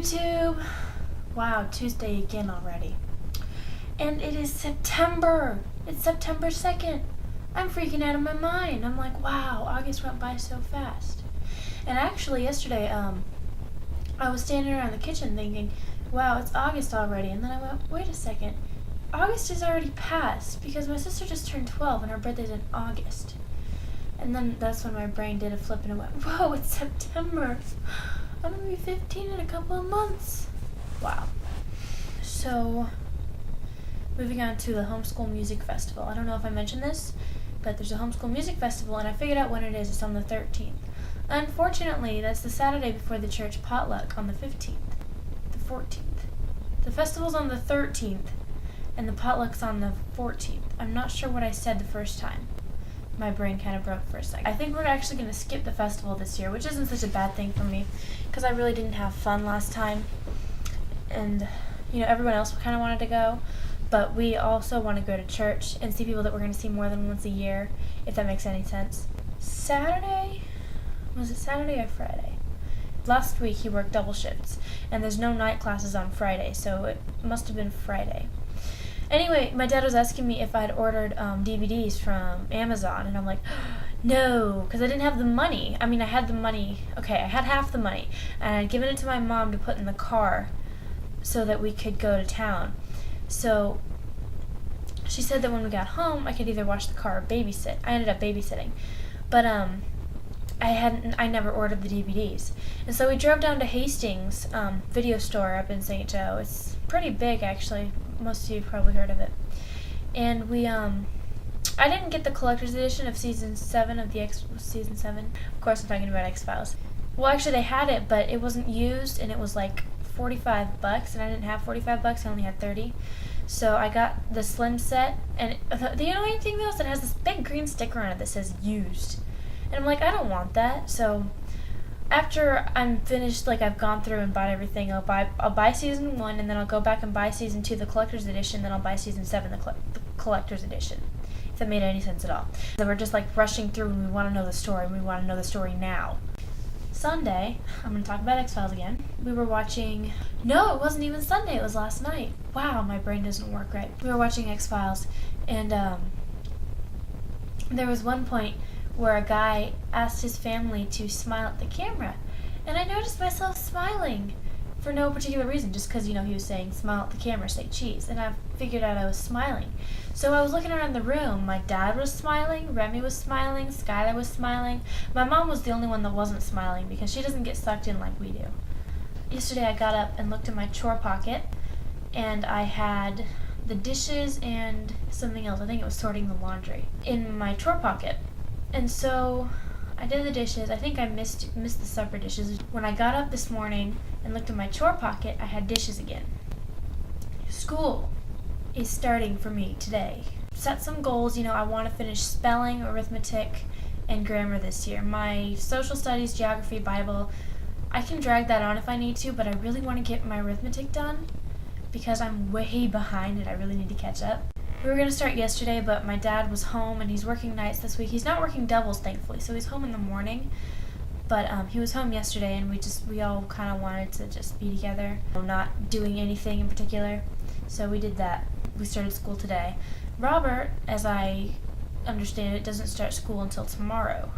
YouTube? Wow, Tuesday again already. And it is September. It's September 2nd. I'm freaking out of my mind. I'm like, wow, August went by so fast. And actually yesterday, I was standing around the kitchen thinking, wow, it's August already. And then I went, wait a second. August is already passed because my sister just turned 12 and her birthday's in August. And then that's when my brain did a flip and it went, whoa, it's September. I'm going to be 15 in a couple of months. Wow. So, moving on to the Homeschool Music Festival. I don't know if I mentioned this, but there's a Homeschool Music Festival, and I figured out when it is. It's on the 13th. Unfortunately, that's the Saturday before the church potluck on the 15th. The 14th. The festival's on the 13th, and the potluck's on the 14th. I'm not sure what I said the first time. My brain kind of broke for a second. I think we're actually going to skip the festival this year, which isn't such a bad thing for me, because I really didn't have fun last time. And, everyone else kind of wanted to go, but we also want to go to church and see people that we're going to see more than once a year, if that makes any sense. Saturday? Was it Saturday or Friday? Last week he worked double shifts, and there's no night classes on Friday, so it must have been Friday. Anyway, my dad was asking me if I'd ordered DVDs from Amazon, and I'm like, no, because I didn't have the money. I mean, I had the money. Okay, I had half the money, and I'd given it to my mom to put in the car so that we could go to town. So she said that when we got home, I could either watch the car or babysit. I ended up babysitting, but I never ordered the DVDs, and so we drove down to Hastings video store up in St. Joe. It's pretty big, actually. Most of you have probably heard of it. And we I didn't get the collector's edition of season 7 of the season 7. Of course, I'm talking about X-Files. Well, actually, they had it, but it wasn't used, and it was like $45, and I didn't have $45. I only had 30. So I got the slim set, and the annoying thing though is it has this big green sticker on it that says used. And I'm like, I don't want that. So after I'm finished, I've gone through and bought everything, I'll buy season 1, and then I'll go back and buy season 2, the collector's edition, then I'll buy season 7, the collector's edition. If that made any sense at all. So we're just rushing through, and we want to know the story, and we want to know the story now. Sunday, I'm going to talk about X-Files again. We were watching, no, it wasn't even Sunday, it was last night. Wow, my brain doesn't work right. We were watching X-Files, and there was one point where a guy asked his family to smile at the camera. And I noticed myself smiling for no particular reason, just because, he was saying, smile at the camera, say cheese. And I figured out I was smiling. So I was looking around the room. My dad was smiling, Remy was smiling, Skylar was smiling. My mom was the only one that wasn't smiling because she doesn't get sucked in like we do. Yesterday I got up and looked in my chore pocket, and I had the dishes and something else. I think it was sorting the laundry in my chore pocket. And so I did the dishes. I think I missed the supper dishes. When I got up this morning and looked in my chore pocket, I had dishes again. School is starting for me today. Set some goals. I want to finish spelling, arithmetic, and grammar this year. My social studies, geography, Bible, I can drag that on if I need to, but I really want to get my arithmetic done because I'm way behind and I really need to catch up. We were going to start yesterday, but my dad was home, and he's working nights this week. He's not working doubles, thankfully, so he's home in the morning. But he was home yesterday, and we all kind of wanted to just be together, not doing anything in particular. So we did that. We started school today. Robert, as I understand it, doesn't start school until tomorrow.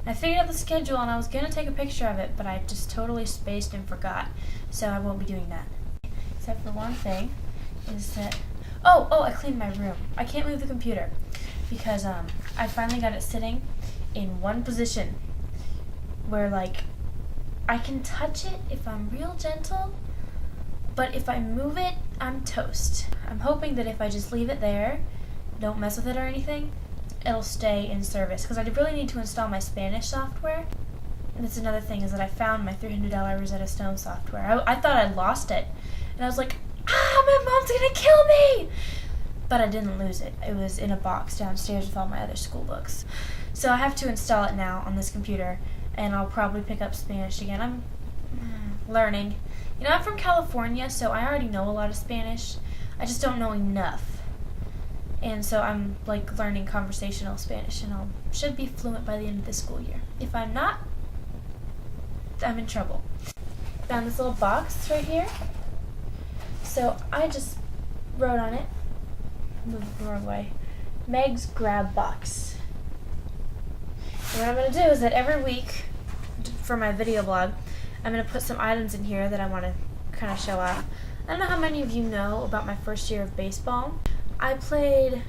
I figured out the schedule, and I was going to take a picture of it, but I just totally spaced and forgot. So I won't be doing that. Except for one thing, is that Oh, I cleaned my room. I can't move the computer because I finally got it sitting in one position where, I can touch it if I'm real gentle, but if I move it, I'm toast. I'm hoping that if I just leave it there, don't mess with it or anything, it'll stay in service because I really need to install my Spanish software. And that's another thing is that I found my $300 Rosetta Stone software. I thought I lost it, and I was like, my mom's gonna kill me! But I didn't lose it. It was in a box downstairs with all my other school books. So I have to install it now on this computer, and I'll probably pick up Spanish again. I'm learning. I'm from California, so I already know a lot of Spanish. I just don't know enough. And so I'm learning conversational Spanish, and I should be fluent by the end of this school year. If I'm not, I'm in trouble. found this little box right here. So I just wrote on it, move the wrong way, Meg's Grab Box. And what I'm going to do is that every week for my video blog, I'm going to put some items in here that I want to kind of show off. I don't know how many of you know about my first year of baseball. I played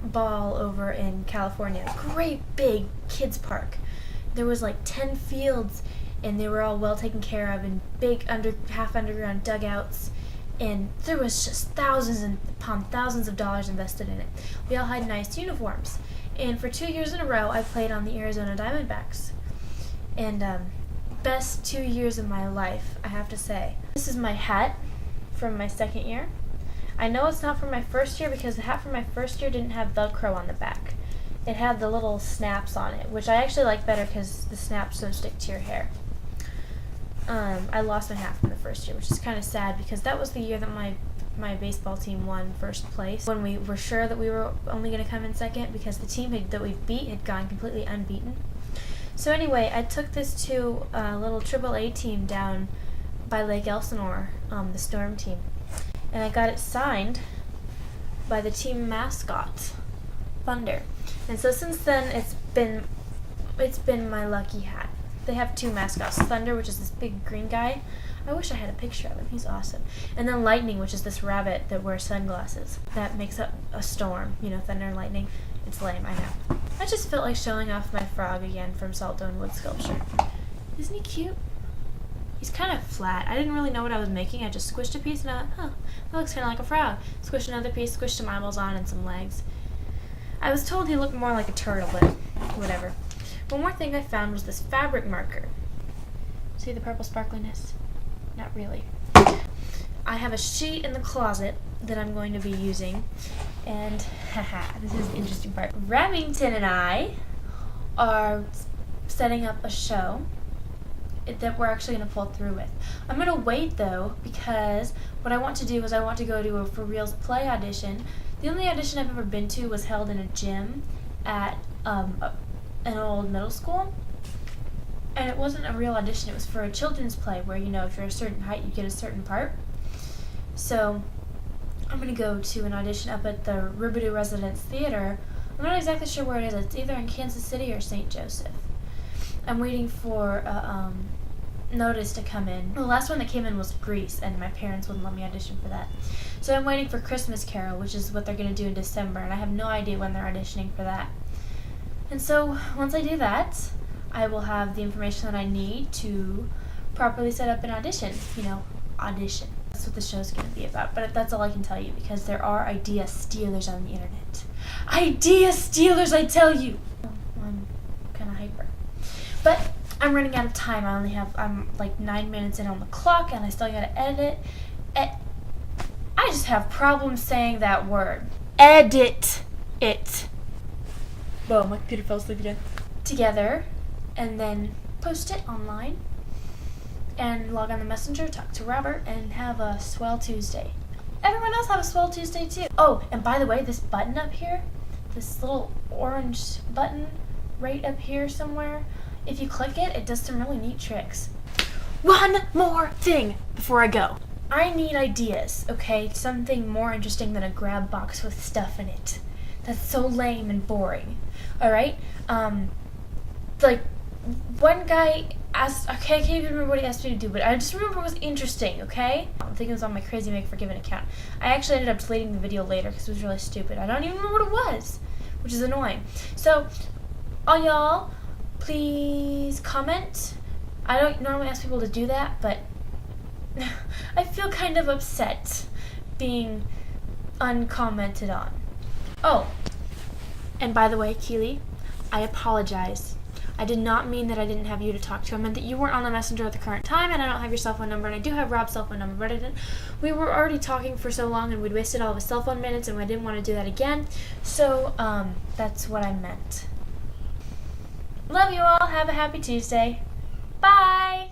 ball over in California, great big kids park. There was like 10 fields and they were all well taken care of and big half underground dugouts, and there was just thousands upon thousands of dollars invested in it. We all had nice uniforms, and for 2 years in a row I played on the Arizona Diamondbacks, and best 2 years of my life, I have to say. This is my hat from my second year. I know it's not from my first year because the hat from my first year didn't have Velcro on the back. It had the little snaps on it, which I actually like better because the snaps don't stick to your hair. I lost my hat from the first year, which is kind of sad because that was the year that my baseball team won first place, when we were sure that we were only going to come in second because the team that we beat had gone completely unbeaten. So anyway, I took this to a little AAA team down by Lake Elsinore, the Storm team, and I got it signed by the team mascot, Thunder. And so since then, it's been my lucky hat. They have two mascots, Thunder, which is this big green guy. I wish I had a picture of him. He's awesome. And then Lightning, which is this rabbit that wears sunglasses. That makes up a storm. You know, thunder and lightning. It's lame, I know. I just felt like showing off my frog again from Saltstone Wood Sculpture. Isn't he cute? He's kind of flat. I didn't really know what I was making. I just squished a piece and I thought, that looks kind of like a frog. Squished another piece, squished some eyeballs on and some legs. I was told he looked more like a turtle, but whatever. One more thing I found was this fabric marker. See the purple sparkliness? Not really. I have a sheet in the closet that I'm going to be using, and haha, this is the interesting part. Remington and I are setting up a show that we're actually going to pull through with. I'm going to wait though, because what I want to do is I want to go to a For Reals Play audition. The only audition I've ever been to was held in a gym at an old middle school, and it wasn't a real audition. It was for a children's play where, you know, if you're a certain height you get a certain part. So I'm going to go to an audition up at the Rubidoux Residence Theater. I'm not exactly sure where it is. It's either in Kansas City or St. Joseph. I'm waiting for a notice to come in. The last one that came in was Grease, and my parents wouldn't let me audition for that. So I'm waiting for Christmas Carol, which is what they're going to do in December, and I have no idea when they're auditioning for that. And so once I do that, I will have the information that I need to properly set up an audition. You know, audition. That's what the show's going to be about. But that's all I can tell you, because there are idea stealers on the internet. Idea stealers, I tell you! I'm kind of hyper. But I'm running out of time. I'm like 9 minutes in on the clock, and I still gotta edit it. I just have problems saying that word. Edit it. Whoa, my computer fell asleep again. Together, and then post it online, and log on the Messenger, talk to Robert, and have a swell Tuesday. Everyone else have a swell Tuesday too. Oh, and by the way, this button up here, this little orange button right up here somewhere, if you click it, it does some really neat tricks. One more thing before I go. I need ideas, okay? Something more interesting than a grab box with stuff in it. That's so lame and boring. Alright? Like, one guy asked, okay, I can't even remember what he asked me to do, but I just remember it was interesting, okay? I think it was on my Crazy Make Forgiven account. I actually ended up deleting the video later because it was really stupid. I don't even remember what it was, which is annoying. So, all y'all, please comment. I don't normally ask people to do that, but I feel kind of upset being uncommented on. Oh, and by the way, Keely, I apologize. I did not mean that I didn't have you to talk to. I meant that you weren't on the Messenger at the current time, and I don't have your cell phone number, and I do have Rob's cell phone number, but I didn't. We were already talking for so long, and we'd wasted all of his cell phone minutes, and I didn't want to do that again. So, that's what I meant. Love you all. Have a happy Tuesday. Bye!